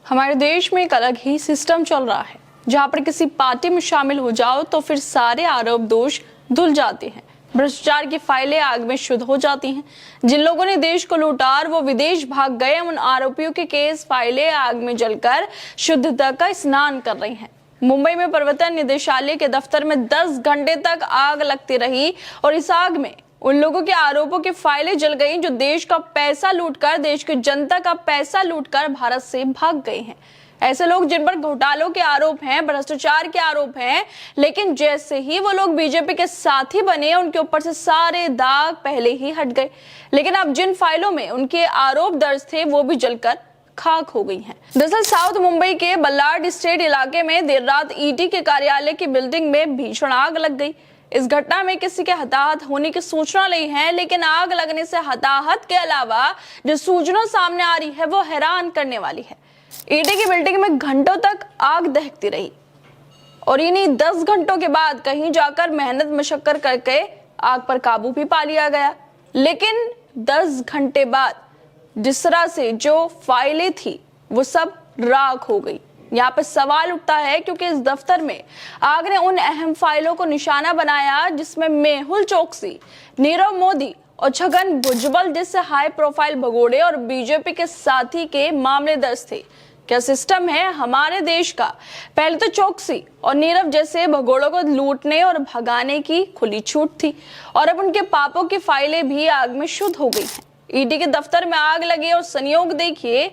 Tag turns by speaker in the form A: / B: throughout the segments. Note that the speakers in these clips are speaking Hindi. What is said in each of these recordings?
A: हमारे देश में एक अलग ही सिस्टम चल रहा है, जहां पर किसी पार्टी में शामिल हो जाओ तो फिर सारे आरोप दोष धुल जाते हैं। भ्रष्टाचार की फाइलें आग में शुद्ध हो जाती हैं। जिन लोगों ने देश को लूटा और वो विदेश भाग गए, उन आरोपियों के केस फाइलें आग में जलकर शुद्धता का स्नान कर रही हैं। मुंबई में प्रवर्तन निदेशालय के दफ्तर में 10 घंटे तक आग लगती रही और इस आग में उन लोगों के आरोपों की फाइलें जल गई जो देश का पैसा लूटकर, देश की जनता का पैसा लूटकर भारत से भाग गए हैं। ऐसे लोग जिन पर घोटालों के आरोप हैं, भ्रष्टाचार के आरोप हैं, लेकिन जैसे ही वो लोग बीजेपी के साथी बने, उनके ऊपर से सारे दाग पहले ही हट गए। लेकिन अब जिन फाइलों में उनके आरोप दर्ज थे, वो भी जलकर खाक हो गई हैं। दरअसल साउथ मुंबई के बल्लार्ड स्टेट इलाके में देर रात ईडी के कार्यालय की बिल्डिंग में भीषण आग लग गई। इस घटना में किसी के हताहत होने की सूचना नहीं है, लेकिन आग लगने से हताहत के अलावा जो सूचना सामने आ रही है वो हैरान करने वाली है। ईडी की बिल्डिंग में घंटों तक आग दहकती रही और इन्हीं 10 घंटों के बाद कहीं जाकर मेहनत मशक्कत करके आग पर काबू भी पा लिया गया। लेकिन 10 घंटे बाद जिस तरह से जो फाइलें थी वो सब राख हो गई। यहाँ पे सवाल उठता है क्योंकि इस दफ्तर में आग ने उन अहम फाइलों को निशाना बनाया जिसमें मेहुल चोकसी, नीरव मोदी और छगन भुजबल जैसे हाई प्रोफाइल भगोड़े और बीजेपी के साथी के मामले दर्ज थे। क्या सिस्टम है हमारे देश का? पहले तो चोकसी और नीरव जैसे भगोड़ों को लूटने और भगाने की खुली छूट थी और अब उनके पापों की फाइलें भी आग में शुद्ध हो गई हैं। ईडी के दफ्तर में आग लगी और संयोग देखिए,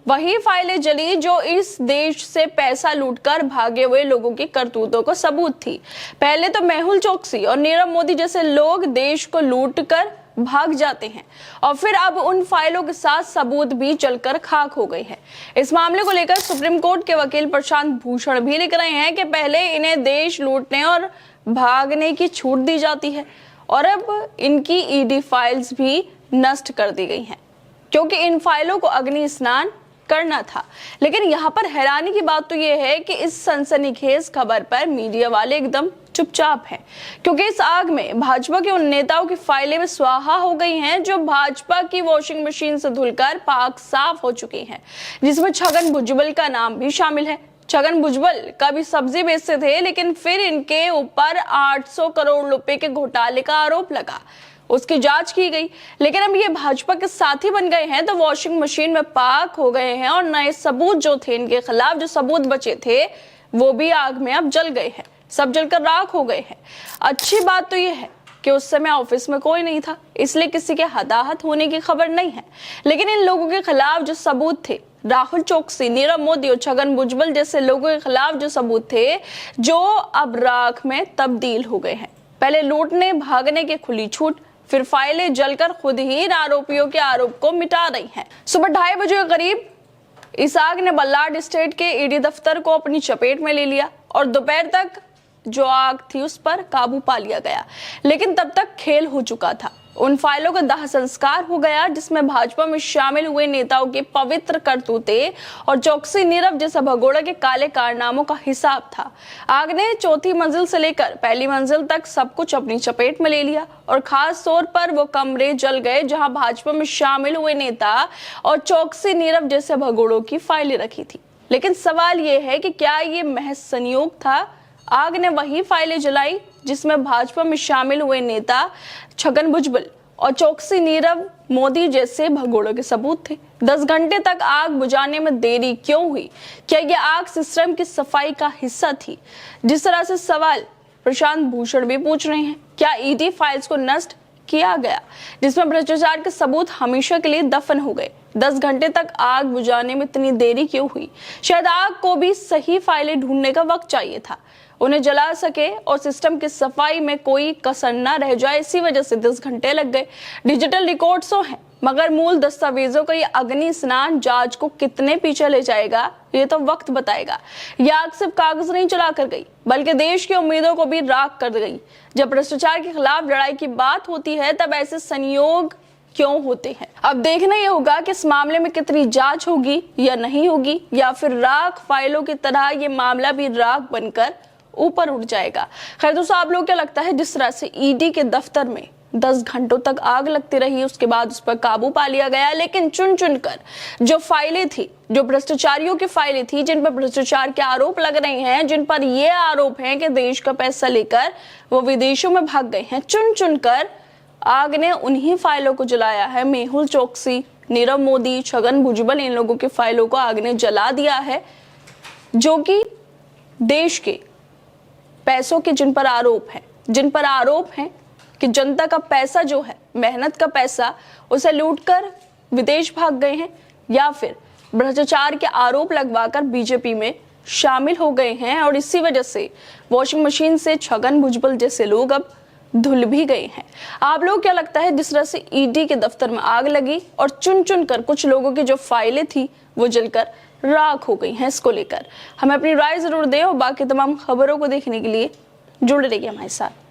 A: वही फाइलें जली जो इस देश से पैसा लूटकर भागे हुए लोगों की करतूतों को सबूत थी। पहले तो मेहुल चोकसी और नीरव मोदी जैसे लोग देश को लूटकर भाग जाते हैं और फिर अब उन फाइलों के साथ सबूत भी जलकर खाक हो गए हैं। इस मामले को लेकर सुप्रीम कोर्ट के वकील प्रशांत भूषण भी लिख रहे हैं कि पहले इन्हें देश लूटने और भागने की छूट दी जाती है और अब इनकी ईडी फाइल्स भी नष्ट कर दी गई हैं क्योंकि इन फाइलों को अग्नि स्नान करना था। लेकिन यहाँ पर हैरानी की बात तो यह है कि इस सनसनीखेज खबर पर मीडिया वाले एकदम चुपचाप हैं क्योंकि इस आग में भाजपा के उन नेताओं की फाइलें भी स्वाहा हो गई हैं जो भाजपा की वॉशिंग मशीन से धुलकर पाक साफ हो चुकी हैं, जिसमें छगन भुजबल का नाम भी शामिल है। छगन भुजबल कभी सब्जी बेचते थे, लेकिन फिर इनके ऊपर 800 करोड़ रुपए के घोटाले का आरोप लगा, उसकी जांच की गई। लेकिन अब ये भाजपा के साथी बन गए हैं तो वॉशिंग मशीन में पाक हो गए हैं और नए सबूत जो थे इनके खिलाफ, जो सबूत बचे थे वो भी आग में अब जल गए हैं, सब जलकर राख हो गए हैं। अच्छी बात तो ये है कि उस समय ऑफिस में कोई नहीं था, इसलिए किसी के हताहत होने की खबर नहीं है। लेकिन इन लोगों के खिलाफ जो सबूत थे, राहुल चोकसी, नीरव मोदी और छगन भुजबल जैसे लोगों के खिलाफ जो सबूत थे, जो अब राख में तब्दील हो गए हैं। पहले लूटने भागने की खुली छूट, फिर फाइलें जलकर खुद ही इन आरोपियों के आरोप को मिटा रही हैं। सुबह 2:30 बजे के करीब इस आग ने बल्लार्ड स्टेट के ईडी दफ्तर को अपनी चपेट में ले लिया और दोपहर तक जो आग थी उस पर काबू पा लिया गया। लेकिन तब तक खेल हो चुका था। उन फाइलों का दाह संस्कार हो गया जिसमें भाजपा में शामिल हुए नेताओं के पवित्र करतूते और चौकसी, नीरव जैसा भगोड़ा के काले कारनामों का हिसाब था। आग ने चौथी मंजिल से लेकर पहली मंजिल तक सब कुछ अपनी चपेट में ले लिया और खास तौर पर वो कमरे जल गए जहां भाजपा में शामिल हुए नेता और चौकसी, नीरव जैसे भगोड़ों की फाइलें रखी थी। लेकिन सवाल ये है कि क्या ये महज संयोग था? आग ने वही फाइलें जलाई जिसमें भाजपा में शामिल हुए नेता छगन भुजबल और चोकसी, नीरव मोदी जैसे भगोड़ों के सबूत थे। 10 घंटे तक आग बुझाने में देरी क्यों हुई? क्या यह आग सिस्टम की सफाई का हिस्सा थी? जिस तरह से सवाल प्रशांत भूषण भी पूछ रहे हैं, क्या ईडी फाइल्स को नष्ट किया गया जिसमें भ्रष्टाचार के सबूत हमेशा के लिए दफन हो गए? 10 घंटे तक आग बुझाने में इतनी देरी क्यों हुई? शायद आग को भी सही फाइलें ढूंढने का वक्त चाहिए था, उन्हें जला सके और सिस्टम की सफाई में कोई कसर न रह जाए। इसी वजह से 10 घंटे लग गए। डिजिटल रिकॉर्ड्स तो हैं, मगर मूल दस्तावेजों का ये अग्नि स्नान जांच को कितने पीछे ले जाएगा ये तो वक्त बताएगा। यह आग सिर्फ कागज नहीं जला कर गई, बल्कि देश की उम्मीदों को भी राख कर गई। जब भ्रष्टाचार के खिलाफ लड़ाई की बात होती है तब ऐसे संयोग क्यों होते हैं? अब देखना यह होगा कि इस मामले में कितनी जांच होगी या नहीं होगी, या फिर राख फाइलों की तरह ये मामला भी राख बनकर ऊपर उठ जाएगा। खैर दोस्तों, आप लोग क्या लगता है जिस तरह से ईडी के दफ्तर में 10 घंटों तक आग लगती रही, उसके बाद उस पर काबू पा लिया गया। लेकिन चुन चुनकर जो फाइलें थी, जो भ्रष्टाचारियों की फाइलें थी, जिन पर भ्रष्टाचार के आरोप लग रहे हैं, जिन पर ये आरोप हैं कि देश का पैसा लेकर वो विदेशों में भाग गए हैं, चुन चुनकर आग ने उन्हीं फाइलों को जलाया है। मेहुल चोकसी, नीरव मोदी, छगन भुजबल, इन लोगों की फाइलों को आग ने जला दिया है, जो कि देश के पैसों के जिन पर आरोप हैं कि जनता का पैसा जो है, मेहनत का पैसा, उसे लूटकर विदेश भाग गए हैं या फिर भ्रष्टाचार के आरोप लगवाकर बीजेपी में शामिल हो गए हैं। और इसी वजह से वॉशिंग मशीन से छगन भुजबल जैसे लोग अब धुल भी गए हैं। आप लोग क्या लगता है, जिस तरह से ईडी के दफ्तर में आग लगी और चुन चुन कर कुछ लोगों की जो फाइलें थी वो जलकर राख हो गई हैं, इसको लेकर हमें अपनी राय जरूर दें और बाकी तमाम खबरों को देखने के लिए जुड़े रहिए हमारे साथ।